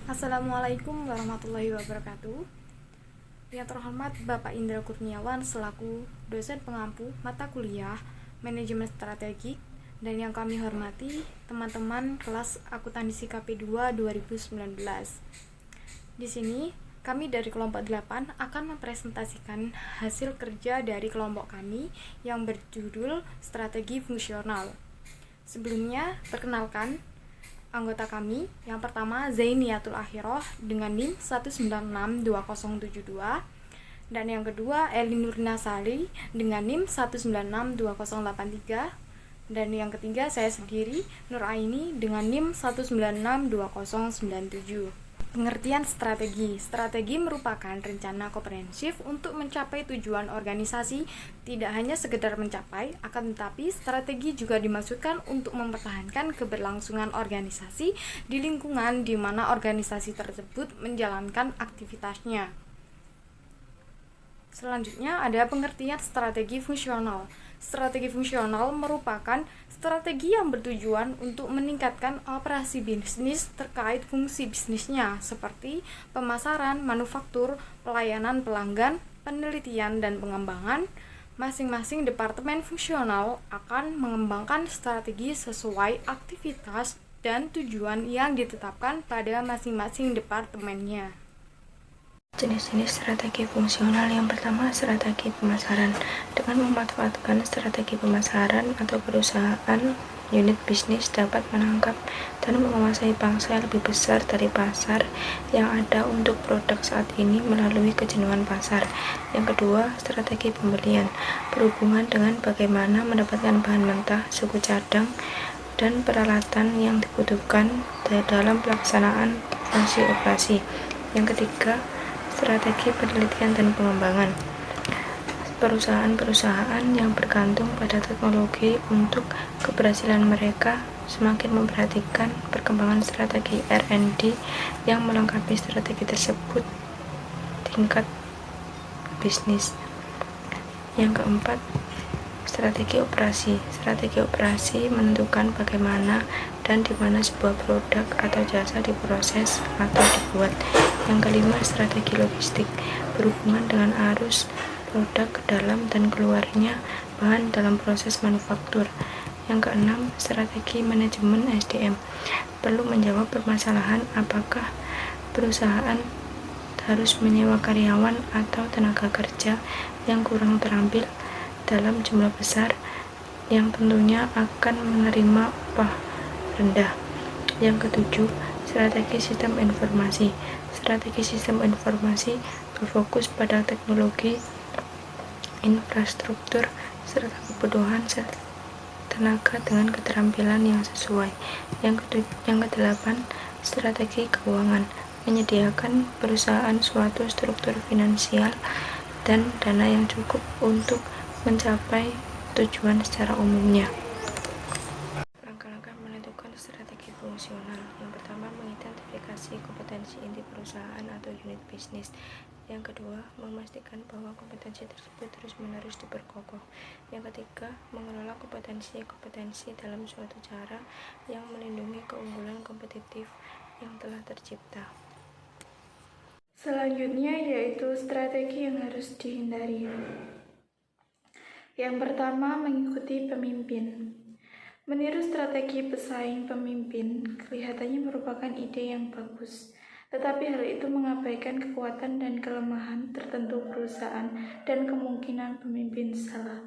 Assalamualaikum warahmatullahi wabarakatuh. Yang terhormat Bapak Indra Kurniawan selaku dosen pengampu mata kuliah Manajemen Strategik, dan yang kami hormati teman-teman kelas akuntansi KP2 2019. Di sini kami dari kelompok 8 akan mempresentasikan hasil kerja dari kelompok kami yang berjudul Strategi Fungsional. Sebelumnya, perkenalkan anggota kami. Yang pertama Zainiatul Akhiroh dengan NIM 1962072, dan yang kedua Elinur Nasali dengan NIM 1962083, dan yang ketiga saya sendiri Nur Aini dengan NIM 1962097. Pengertian strategi. Strategi merupakan rencana komprehensif untuk mencapai tujuan organisasi, tidak hanya sekedar mencapai, akan tetapi strategi juga dimaksudkan untuk mempertahankan keberlangsungan organisasi di lingkungan di mana organisasi tersebut menjalankan aktivitasnya. Selanjutnya ada pengertian strategi fungsional. Strategi fungsional merupakan strategi yang bertujuan untuk meningkatkan operasi bisnis terkait fungsi bisnisnya seperti pemasaran, manufaktur, pelayanan pelanggan, penelitian, dan pengembangan. Masing-masing departemen fungsional akan mengembangkan strategi sesuai aktivitas dan tujuan yang ditetapkan pada masing-masing departemennya. Jenis-jenis strategi fungsional. Yang pertama, strategi pemasaran. Dengan memanfaatkan strategi pemasaran atau perusahaan, unit bisnis dapat menangkap dan menguasai pangsa yang lebih besar dari pasar yang ada untuk produk saat ini melalui kejenuhan pasar. Yang kedua, strategi pembelian. Berhubungan dengan bagaimana mendapatkan bahan mentah, suku cadang, dan peralatan yang dibutuhkan dalam pelaksanaan fungsi operasi. Yang ketiga, strategi penelitian dan pengembangan. Perusahaan-perusahaan yang bergantung pada teknologi untuk keberhasilan mereka semakin memperhatikan perkembangan strategi R&D yang melengkapi strategi tersebut tingkat bisnis. Yang keempat, strategi operasi. Strategi operasi menentukan bagaimana dan di mana sebuah produk atau jasa diproses atau dibuat. Yang kelima, strategi logistik. Berhubungan dengan arus produk ke dalam dan keluarnya bahan dalam proses manufaktur. Yang keenam, strategi manajemen SDM. Perlu menjawab permasalahan apakah perusahaan harus menyewa karyawan atau tenaga kerja yang kurang terampil dalam jumlah besar yang tentunya akan menerima upah rendah. Yang ketujuh, strategi sistem informasi. Strategi sistem informasi berfokus pada teknologi, infrastruktur, serta kebutuhan tenaga dengan keterampilan yang sesuai. Yang kedelapan, strategi keuangan. Menyediakan perusahaan suatu struktur finansial dan dana yang cukup untuk mencapai tujuan secara umumnya. Langkah-langkah menentukan strategi fungsional. Yang pertama, mengidentifikasi kompetensi inti perusahaan atau unit bisnis. Yang kedua, memastikan bahwa kompetensi tersebut terus-menerus diperkokoh. Yang ketiga, mengelola kompetensi dalam suatu cara yang melindungi keunggulan kompetitif yang telah tercipta. Selanjutnya yaitu strategi yang harus dihindari. Yang pertama, mengikuti pemimpin. Meniru strategi pesaing pemimpin kelihatannya merupakan ide yang bagus, tetapi hal itu mengabaikan kekuatan dan kelemahan tertentu perusahaan dan kemungkinan pemimpin salah.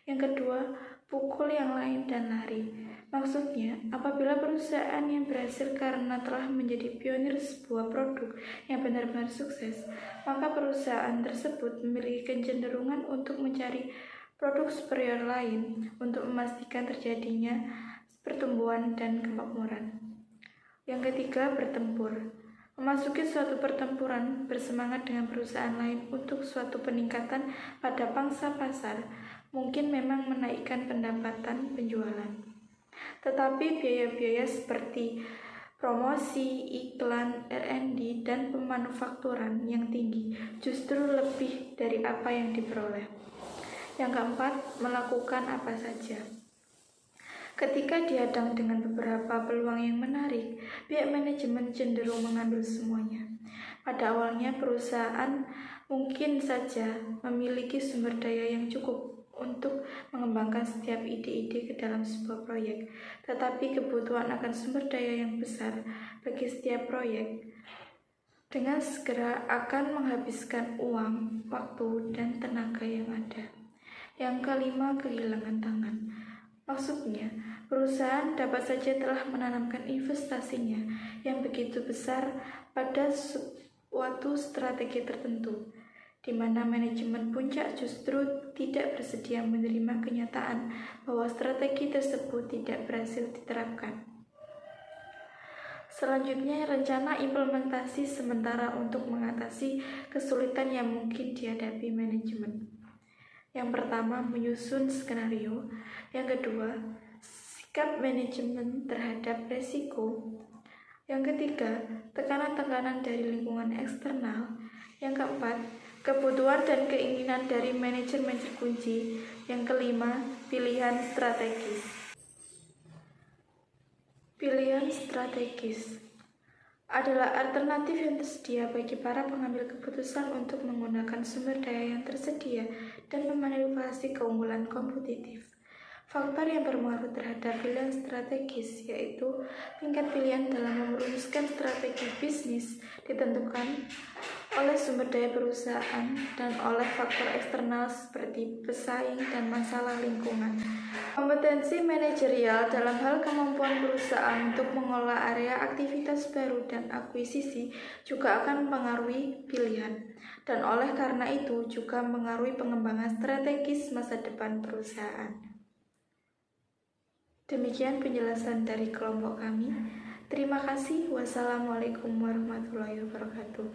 Yang kedua, pukul yang lain dan lari. Maksudnya, apabila perusahaan yang berhasil karena telah menjadi pionir sebuah produk yang benar-benar sukses, maka perusahaan tersebut memiliki kecenderungan untuk mencari produk superior lain untuk memastikan terjadinya pertumbuhan dan kemakmuran. Yang ketiga, bertempur. Memasuki suatu pertempuran bersemangat dengan perusahaan lain untuk suatu peningkatan pada pangsa pasar mungkin memang menaikkan pendapatan penjualan. Tetapi biaya-biaya seperti promosi, iklan, R&D, dan pemanufakturan yang tinggi justru lebih dari apa yang diperoleh. Yang keempat, melakukan apa saja. Ketika dihadang dengan beberapa peluang yang menarik, pihak manajemen cenderung mengambil semuanya. Pada awalnya, perusahaan mungkin saja memiliki sumber daya yang cukup untuk mengembangkan setiap ide-ide ke dalam sebuah proyek, tetapi kebutuhan akan sumber daya yang besar bagi setiap proyek dengan segera akan menghabiskan uang, waktu, dan tenaga yang ada. Yang kelima, kehilangan tangan. Maksudnya, perusahaan dapat saja telah menanamkan investasinya yang begitu besar pada suatu strategi tertentu, di mana manajemen puncak justru tidak bersedia menerima kenyataan bahwa strategi tersebut tidak berhasil diterapkan. Selanjutnya, rencana implementasi sementara untuk mengatasi kesulitan yang mungkin dihadapi manajemen. Yang pertama, menyusun skenario. Yang kedua, sikap manajemen terhadap resiko. Yang ketiga, tekanan-tekanan dari lingkungan eksternal. Yang keempat, kebutuhan dan keinginan dari manajer-manajer kunci. Yang kelima, pilihan strategis. Pilihan strategis adalah alternatif yang tersedia bagi para pengambil keputusan untuk menggunakan sumber daya yang tersedia dan memanfaatkan keunggulan kompetitif. Faktor yang berpengaruh terhadap pilihan strategis yaitu tingkat pilihan dalam merumuskan strategi bisnis ditentukan oleh sumber daya perusahaan dan oleh faktor eksternal seperti pesaing dan masalah lingkungan. Kompetensi manajerial dalam hal kemampuan perusahaan untuk mengolah area aktivitas baru dan akuisisi juga akan mempengaruhi pilihan, dan oleh karena itu juga mempengaruhi pengembangan strategis masa depan perusahaan. Demikian penjelasan dari kelompok kami. Terima kasih. Wassalamualaikum warahmatullahi wabarakatuh.